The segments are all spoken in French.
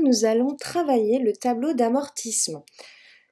nous allons travailler le tableau d'amortissement.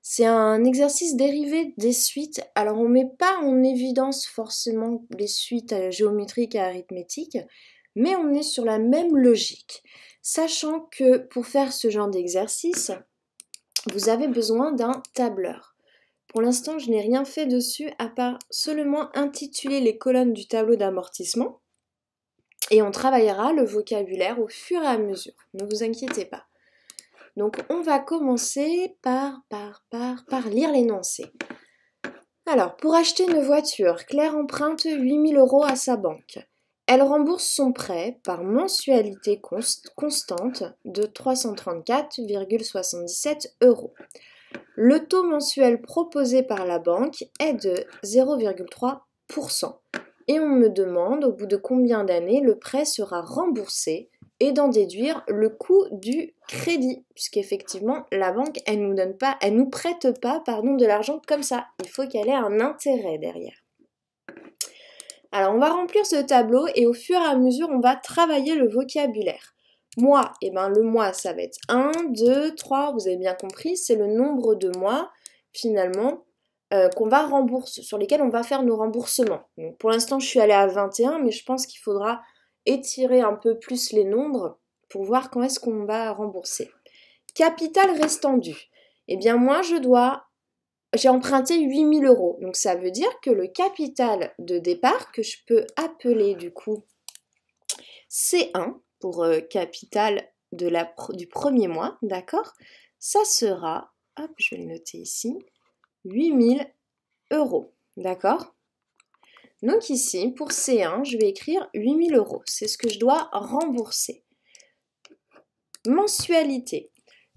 C'est un exercice dérivé des suites. Alors on ne met pas en évidence forcément les suites géométriques et arithmétiques, mais on est sur la même logique. Sachant que pour faire ce genre d'exercice, vous avez besoin d'un tableur. Pour l'instant, je n'ai rien fait dessus à part seulement intituler les colonnes du tableau d'amortissement. Et on travaillera le vocabulaire au fur et à mesure. Ne vous inquiétez pas. Donc on va commencer par lire l'énoncé. Alors, pour acheter une voiture, Claire emprunte 8 000 € à sa banque. Elle rembourse son prêt par mensualité constante de 334,77 €. Le taux mensuel proposé par la banque est de 0,3%. Et on me demande au bout de combien d'années le prêt sera remboursé et d'en déduire le coût du crédit, puisqu'effectivement la banque elle nous prête pas de l'argent comme ça, il faut qu'elle ait un intérêt derrière. Alors on va remplir ce tableau et au fur et à mesure on va travailler le vocabulaire. Mois, le mois ça va être 1, 2, 3, vous avez bien compris, c'est le nombre de mois finalement qu'on va rembourser, sur lesquels on va faire nos remboursements. Donc, pour l'instant, je suis allée à 21, mais je pense qu'il faudra étirer un peu plus les nombres pour voir quand est-ce qu'on va rembourser. Capital restant dû. Eh bien, moi, j'ai emprunté 8 000 €. Donc, ça veut dire que le capital de départ, que je peux appeler du coup C1 pour capital du premier mois, d'accord? Ça sera, hop, je vais le noter ici, 8 000 €, d'accord? Donc ici, pour C1, je vais écrire 8 000 €. C'est ce que je dois rembourser. Mensualité.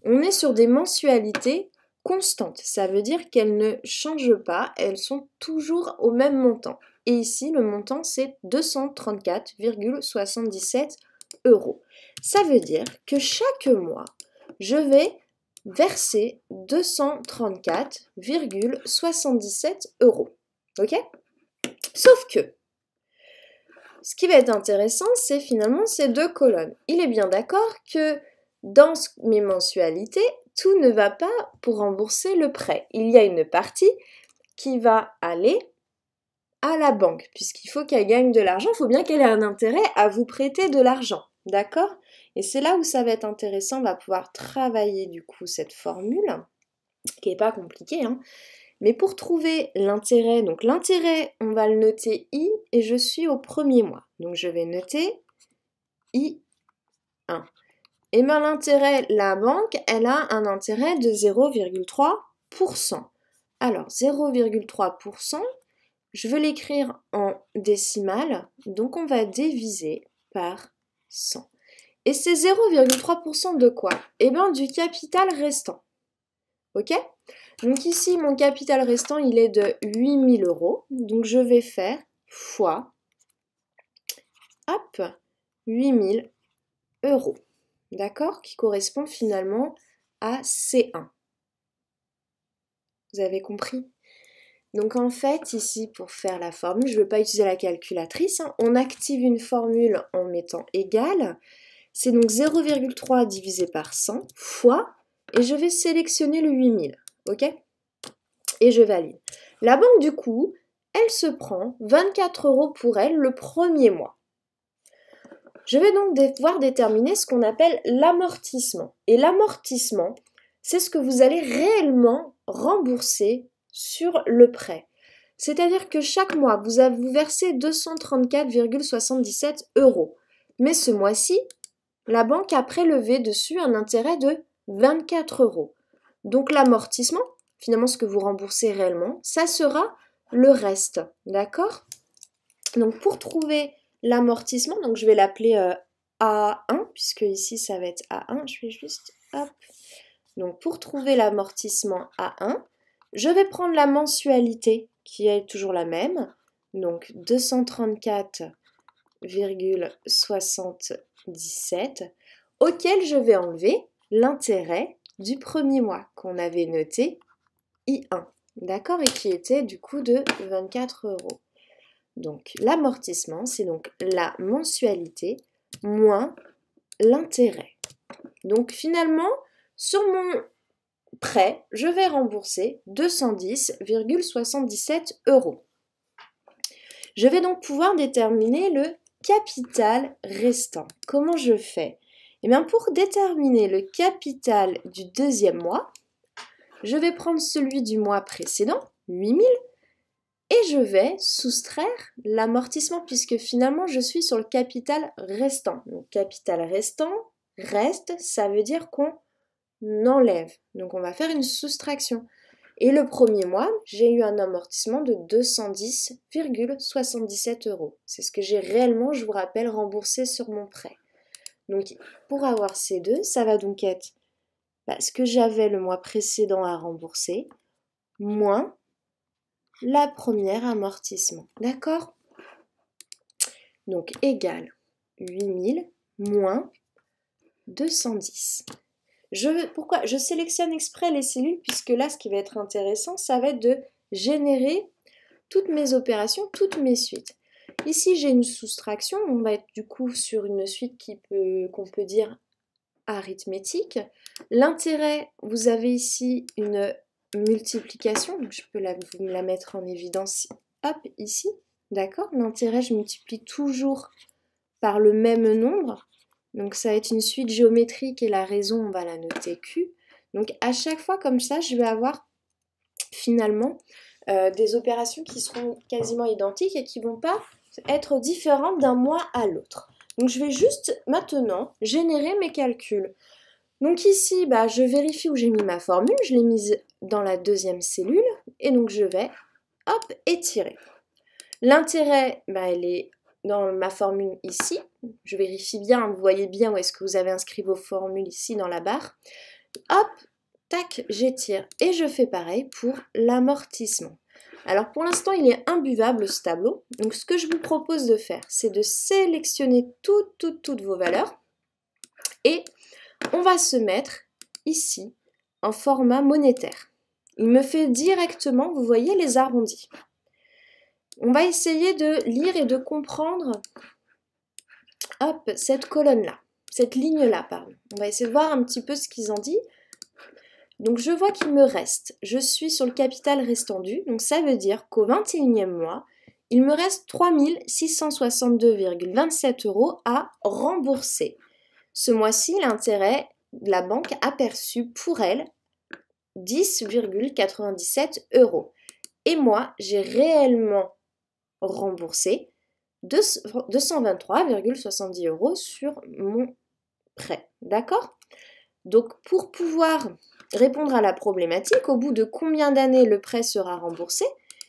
On est sur des mensualités constantes. Ça veut dire qu'elles ne changent pas, elles sont toujours au même montant. Et ici, le montant, c'est 234,77 €. Ça veut dire que chaque mois, je vais verser 234,77 €. Ok? Sauf que, ce qui va être intéressant, c'est finalement ces deux colonnes. Il est bien d'accord que dans mes mensualités, tout ne va pas pour rembourser le prêt. Il y a une partie qui va aller à la banque, puisqu'il faut qu'elle gagne de l'argent, il faut bien qu'elle ait un intérêt à vous prêter de l'argent. D'accord? Et c'est là où ça va être intéressant, on va pouvoir travailler du coup cette formule, qui n'est pas compliquée, hein. Mais pour trouver l'intérêt, donc l'intérêt, on va le noter I et je suis au premier mois. Donc je vais noter I1. Et bien l'intérêt, la banque, elle a un intérêt de 0,3%. Alors 0,3%, je veux l'écrire en décimale, donc on va diviser par 100. Et c'est 0,3% de quoi? Eh bien du capital restant. Ok? Donc ici, mon capital restant, il est de 8 000 €. Donc je vais faire fois, hop, 8 000 €. D'accord? Qui correspond finalement à C1. Vous avez compris? Donc en fait, ici, pour faire la formule, je ne veux pas utiliser la calculatrice, hein, on active une formule en mettant égal. C'est donc 0,3 divisé par 100 fois, et je vais sélectionner le 8 000. Ok? Et je valide. La banque, du coup, elle se prend 24 € pour elle le premier mois. Je vais donc devoir déterminer ce qu'on appelle l'amortissement. Et l'amortissement, c'est ce que vous allez réellement rembourser sur le prêt. C'est-à-dire que chaque mois, vous versez 234,77 €. Mais ce mois-ci, la banque a prélevé dessus un intérêt de 24 €. Donc l'amortissement, finalement ce que vous remboursez réellement, ça sera le reste, d'accord? Donc pour trouver l'amortissement, donc je vais l'appeler A1, puisque ici ça va être A1, je vais juste, hop. Donc pour trouver l'amortissement A1, je vais prendre la mensualité qui est toujours la même, donc 234,77, auquel je vais enlever l'intérêt du premier mois qu'on avait noté I1, d'accord, et qui était du coup de 24 €. Donc l'amortissement, c'est donc la mensualité moins l'intérêt, Donc finalement, sur mon prêt, je vais rembourser 210,77 €. Je vais donc pouvoir déterminer le capital restant. Comment je fais? Eh bien, pour déterminer le capital du deuxième mois, je vais prendre celui du mois précédent, 8 000, et je vais soustraire l'amortissement puisque finalement je suis sur le capital restant. Donc capital restant, reste, ça veut dire qu'on enlève. Donc on va faire une soustraction. Et le premier mois, j'ai eu un amortissement de 210,77 €. C'est ce que j'ai réellement, je vous rappelle, remboursé sur mon prêt. Donc pour avoir ces deux, ça va donc être ce que j'avais le mois précédent à rembourser, moins la première amortissement. D'accord? Donc égal 8000 moins 210. Pourquoi je sélectionne exprès les cellules puisque là, ce qui va être intéressant, ça va être de générer toutes mes opérations, toutes mes suites. Ici, j'ai une soustraction. On va être du coup sur une suite qu'on peut dire arithmétique. L'intérêt, vous avez ici une multiplication. Donc je peux vous la mettre en évidence. Hop, ici. D'accord? L'intérêt, je multiplie toujours par le même nombre. Donc ça va être une suite géométrique et la raison, on va la noter Q. Donc à chaque fois comme ça, je vais avoir finalement des opérations qui seront quasiment identiques et qui ne vont pas être différentes d'un mois à l'autre. Donc je vais juste maintenant générer mes calculs. Donc ici, je vérifie où j'ai mis ma formule, je l'ai mise dans la deuxième cellule et donc je vais, hop, étirer. L'intérêt, elle est dans ma formule ici. Je vérifie bien, vous voyez bien où est-ce que vous avez inscrit vos formules ici dans la barre. Hop, tac, j'étire. Et je fais pareil pour l'amortissement. Alors pour l'instant, il est imbuvable ce tableau. Donc ce que je vous propose de faire, c'est de sélectionner toutes vos valeurs. Et on va se mettre ici en format monétaire. Il me fait directement, vous voyez, les arrondis. On va essayer de lire et de comprendre cette colonne-là, cette ligne-là, pardon. On va essayer de voir un petit peu ce qu'ils en disent. Donc je vois qu'il me reste, je suis sur le capital restant dû, donc ça veut dire qu'au 21e mois, il me reste 3 662,27 € à rembourser. Ce mois-ci, l'intérêt de la banque a perçu pour elle 10,97 €. Et moi, j'ai réellement remboursé 223,70 € sur mon prêt. D'accord? Donc, pour pouvoir répondre à la problématique, au bout de combien d'années le prêt sera remboursé,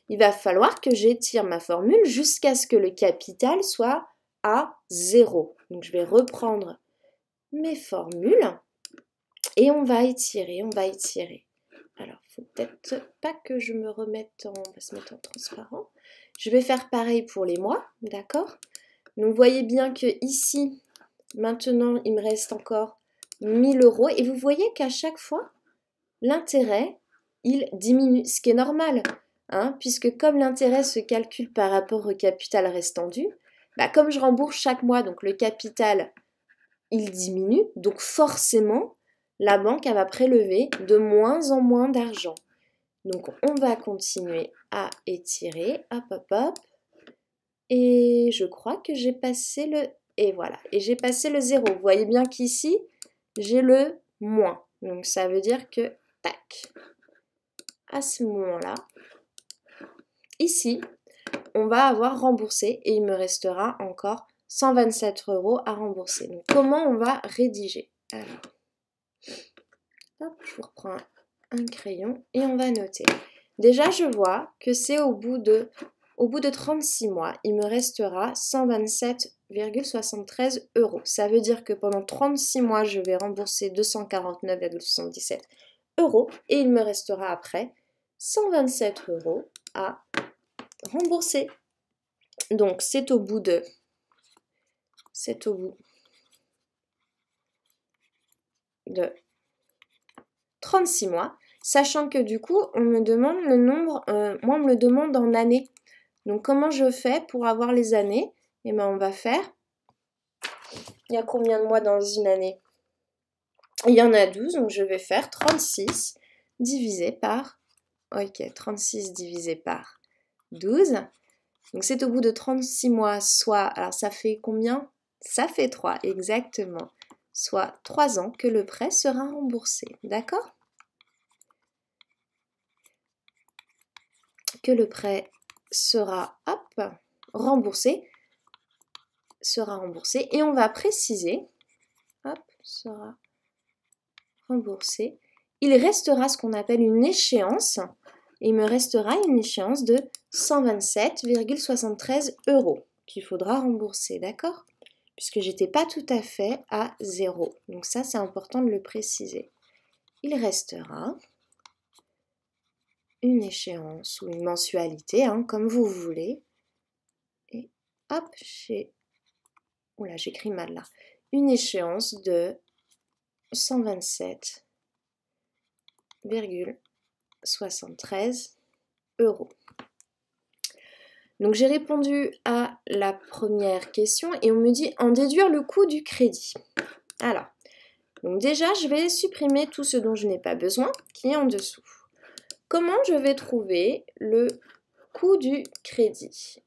il va falloir que j'étire ma formule jusqu'à ce que le capital soit à 0. Donc, je vais reprendre mes formules et on va étirer, Alors, il ne faut peut-être pas que je me remette on va se mettre en transparent. Je vais faire pareil pour les mois, d'accord? Donc, vous voyez bien que ici, maintenant, il me reste encore 1000 € et vous voyez qu'à chaque fois, l'intérêt, il diminue, ce qui est normal, puisque comme l'intérêt se calcule par rapport au capital restant dû, comme je rembourse chaque mois, donc le capital, il diminue, donc forcément, la banque elle va prélever de moins en moins d'argent. Donc on va continuer à étirer, hop, et je crois que j'ai passé le... Et voilà, et j'ai passé le 0. Vous voyez bien qu'ici, j'ai le moins. Donc ça veut dire que, tac, à ce moment-là, ici, on va avoir remboursé et il me restera encore 127 € à rembourser. Donc comment on va rédiger? Alors, hop, je vous reprends un crayon et on va noter. Déjà, je vois que c'est au bout de 36 mois, il me restera 127,73 €. Ça veut dire que pendant 36 mois, je vais rembourser 249,77 € et il me restera après 127 € à rembourser. Donc, c'est au bout de 36 mois, sachant que du coup, on me demande le nombre, moi on me le demande en années. Donc comment je fais pour avoir les années? Eh bien on va faire, il y a combien de mois dans une année? Il y en a 12, donc je vais faire 36 divisé par... Ok, 36 divisé par 12. Donc c'est au bout de 36 mois, soit... Alors ça fait combien? Ça fait 3, exactement. Soit 3 ans que le prêt sera remboursé. D'accord? Que le prêt sera, hop, remboursé. Sera remboursé. Et on va préciser, hop, sera remboursé. Il restera ce qu'on appelle une échéance. Il me restera une échéance de 127,73 € qu'il faudra rembourser, d'accord? Puisque j'étais pas tout à fait à 0. Donc ça, c'est important de le préciser. Il restera une échéance ou une mensualité, hein, comme vous voulez. Et hop, j'écris mal là. Une échéance de 127,73 €. Donc j'ai répondu à la première question et on me dit en déduire le coût du crédit. Alors, donc déjà je vais supprimer tout ce dont je n'ai pas besoin qui est en dessous. Comment je vais trouver le coût du crédit?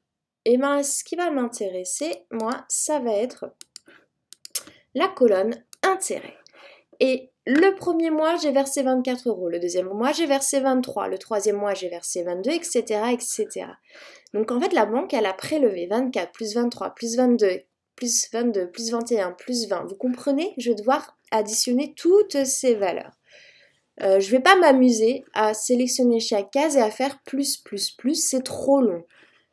Eh bien, ce qui va m'intéresser, moi, ça va être la colonne intérêt. Et le premier mois, j'ai versé 24 €. Le deuxième mois, j'ai versé 23. Le troisième mois, j'ai versé 22, etc., etc. Donc en fait, la banque, elle a prélevé 24, plus 23, plus 22, plus 22, plus 21, plus 20. Vous comprenez? Je vais devoir additionner toutes ces valeurs. Je ne vais pas m'amuser à sélectionner chaque case et à faire plus, c'est trop long.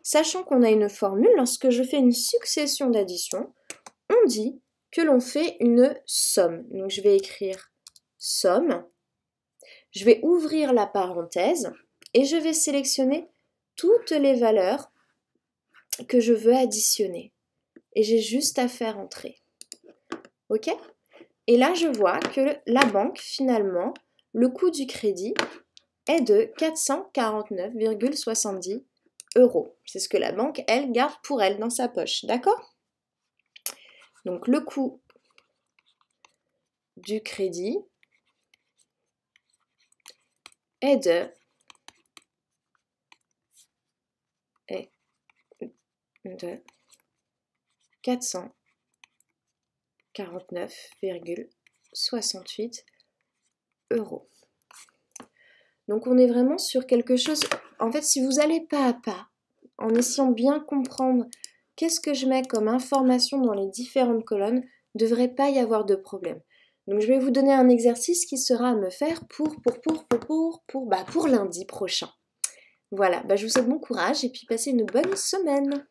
Sachant qu'on a une formule, lorsque je fais une succession d'additions, on dit que l'on fait une somme. Donc je vais écrire somme, je vais ouvrir la parenthèse et je vais sélectionner toutes les valeurs que je veux additionner. Et j'ai juste à faire entrer. Ok? Et là, je vois que la banque, finalement, le coût du crédit est de 449,70 €. C'est ce que la banque, elle, garde pour elle dans sa poche. D'accord? Donc, le coût du crédit est de 449,68 €. Donc on est vraiment sur quelque chose, en fait si vous allez pas à pas, en essayant de bien comprendre qu'est-ce que je mets comme information dans les différentes colonnes, ne devrait pas y avoir de problème. Donc je vais vous donner un exercice qui sera à me faire pour lundi prochain. Voilà, je vous souhaite bon courage et puis passez une bonne semaine.